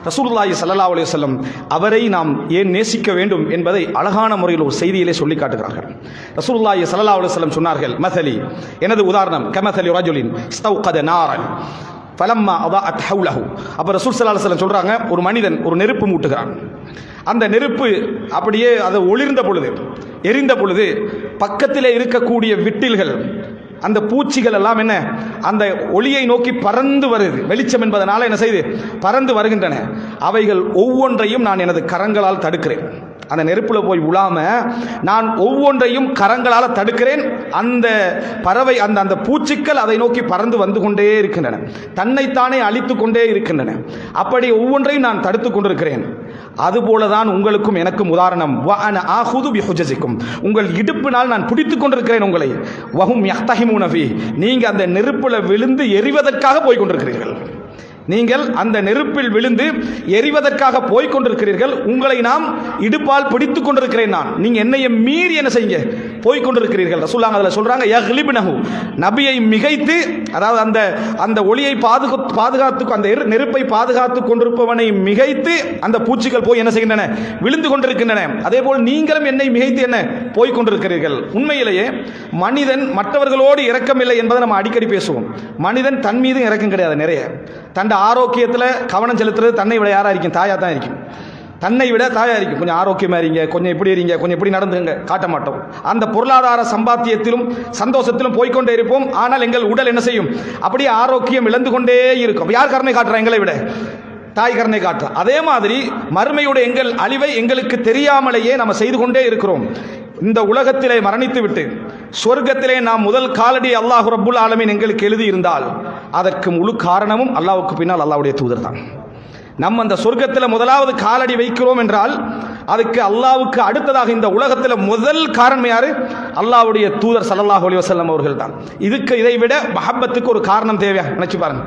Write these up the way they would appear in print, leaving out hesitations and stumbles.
ரசூலுல்லாஹி ஸல்லல்லாஹு அலைஹி வஸல்லம் அவரை நாம் ஏன் நேசிக்க வேண்டும் என்பதை அழகான முறையில் ஒரு செய்தியிலே சொல்லி காட்டுகிறார்கள். ரசூலுல்லாஹி ஸல்லல்லாஹு அலைஹி வஸல்லம் சொன்னார்கள், மஸலி, எனது உதாரணம் கமஸலி ரஜுலின் இஸ்தௌகத நாரன் ஃபலம்மா அதாஅத் ஹவ்லஹு. அப்ப ரசூல் ஸல்லல்லாஹு அலைஹி வஸல்லம் சொல்றாங்க, ஒரு மனிதன் ஒரு நெருப்பு மூட்டுகிறான். அந்த நெருப்பு அப்படியே அது ஒளிர்ந்த பொழுது, எரிந்த பொழுது பக்கத்திலே இருக்கக்கூடிய விட்டில்கள், அந்த பூச்சிகள் எல்லாம் என்ன அந்த ஒளியை நோக்கி பறந்து வருது. வெளிச்சம் என்பதனால என்ன செய்து பறந்து வருகின்றன. அவைகள் ஒவ்வொன்றையும் நான் எனது கரங்களால் தடுக்கிறேன். அந்த நெருப்புல போய் உலாம நான் ஒவ்வொன்றையும் கரங்களால் தடுக்கிறேன். அந்த பறவை அந்த பூச்சிகள் அதை நோக்கி பறந்து வந்து கொண்டே இருக்கின்றன, தன்னைத்தானே அழித்து கொண்டே இருக்கின்றன. அப்படி ஒவ்வொன்றையும் நான் தடுத்து கொண்டிருக்கிறேன். அதுபோலதான் உங்களுக்கும் எனக்கும் உதாரணம். உங்கள் இடுப்பினால் நான் பிடித்துக் கொண்டிருக்கிறேன் உங்களை. வஹும் யஹ்தஹிமூன ஃபீ, நீங்க அந்த நெருப்புல விழுந்து எரிவதற்காக போய் கொண்டிருக்கிறீர்கள். நீங்கள் அந்த நெருப்பில் விழுந்து எரிவதற்காக போய் கொண்டிருக்கிறீர்கள். உங்களை நாம் இடுப்பால் பிடித்துக் கொண்டிருக்கிறேன் நான். நீங்க என்னைய மீறி என்ன செய்யுங்க போய் கொண்டிருக்கிறீர்கள். ரசூலுல்லாஹ் அதுல சொல்றாங்க, யக்லிப்னஹு, நபியை மிகைத்து, அதாவது அந்த ஒளியை பாதுகாத்து அந்த நெருப்பை பாதுகாத்து கொண்டிருப்பவனை மிகைத்து அந்த பூச்சிகள் போய் என்ன செய்கின்றன, விழுந்து கொண்டிருக்கின்றன. அதே போல் நீங்களும் என்னை மிகைத்து என்ன போய் கொண்டிருக்கிறீர்கள். உண்மையிலேயே மனிதன் மற்றவர்களோடு இரக்கமில்லை என்பதை நம்ம அடிக்கடி பேசுவோம். மனிதன் தன் மீது இரக்கம் கிடையாது. நிறைய தன் ஆரோக்கியத்தில் கவனம் செலுத்துறது தன்னை விட யாரா இருக்கும்? தாயா தான் இருக்கும். தன்னை விட தாயா இருக்கும். கொஞ்சம் ஆரோக்கியமா இருங்க, கொஞ்சம் இப்படி இருங்க, கொஞ்சம் இப்படி நடந்துங்க, காட்ட மாட்டோம். அந்த பொருளாதார சம்பாத்தியத்திலும் சந்தோஷத்திலும் போய்கொண்டே இருப்போம். ஆனால் எங்கள் உடல் என்ன செய்யும்? அப்படியே ஆரோக்கியம் இழந்து கொண்டே இருக்கும். யார் கருணை காட்டுறா? எங்களை விட தாய் கருணை காட்டுறா. அதே மாதிரி மறுமையுடைய எங்கள் அழிவை எங்களுக்கு தெரியாமலேயே நம்ம செய்து கொண்டே இருக்கிறோம். இந்த உலகத்திலே மரணித்து விட்டு சொர்க்கத்திலே நாம் முதல் காலடி அல்லாஹ் ரப்புல் ஆலமீன் எங்களுக்கு எழுதி இருந்தால் அதற்கு முழு காரணமும் அல்லாஹ்வுக்கு பின்னால் அல்லாஹ்வுடைய தூதர் தான். நம்ம அந்த சொர்க்கத்தில் முதலாவது காலடி வைக்கிறோம் என்றால் அதுக்கு அல்லாஹ்வுக்கு அடுத்ததாக இந்த உலகத்தில் முதல் காரணம் யாரு? அல்லாஹ்வுடைய தூதர் ஸல்லல்லாஹு அலைஹி வஸல்லம் அவர்கள் தான். இதை விட மஹப்பத்துக்கு ஒரு காரணம் தேவையா? நினைச்சு பாருங்க.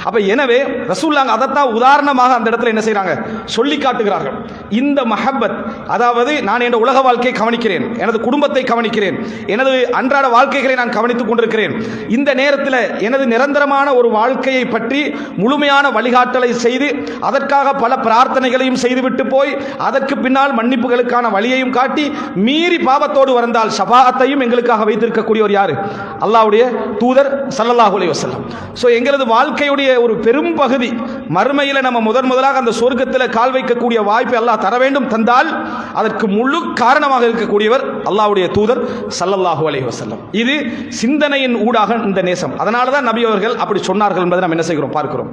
அப்ப எனவே ரசூலுல்லாஹ் அதைத்தான் உதாரணமாக அந்த இடத்துல என்ன செய்றாங்க, சொல்லி காட்டுகிறார்கள். இந்த மஹப்பத், அதாவது நான் என் உலக வாழ்க்கையை கவனிக்கிறேன், எனது குடும்பத்தை கவனிக்கிறேன், எனது அன்றாட வாழ்க்கைகளை நான் கவனித்துக் கொண்டிருக்கிறேன். இந்த நேரத்தில் எனது நிரந்தரமான ஒரு வாழ்க்கையை பற்றி முழுமையான வழிகாட்டலை செய்து அதற்காக பல பிரார்த்தனைகளையும் செய்துவிட்டு போய் அதற்கு பின்னால் மன்னிப்புகளுக்கான வழியையும் காட்டி மீறி பாவத்தோடு வந்தால் ஷஃபாஅத்தையும் எங்களுக்காக வைத்திருக்கக்கூடியவர் யாரு? அல்லாஹ்வுடைய தூதர் ஸல்லல்லாஹு அலைஹி வஸல்லம். சோ எங்களது வாழ்க்கையுடைய ஒரு பெரும் பகுதி மறுமையில நம்ம முதலாக அந்த சொர்க்கத்தில் கால் வைக்கக்கூடிய வாய்ப்பை அல்லாஹ் தர வேண்டும். தந்தால் அதற்கு முழு காரணமாக இருக்கக்கூடியவர் அல்லாஹ்வுடைய தூதர் ஸல்லல்லாஹு அலைஹி வஸல்லம். இது சிந்தனையின் ஊடாக இந்த நேசம். அதனால தான் நபி அவர்கள் அப்படி சொன்னார்கள் என்பதை நாம் என்ன செய்கிறோம், பார்க்கிறோம்.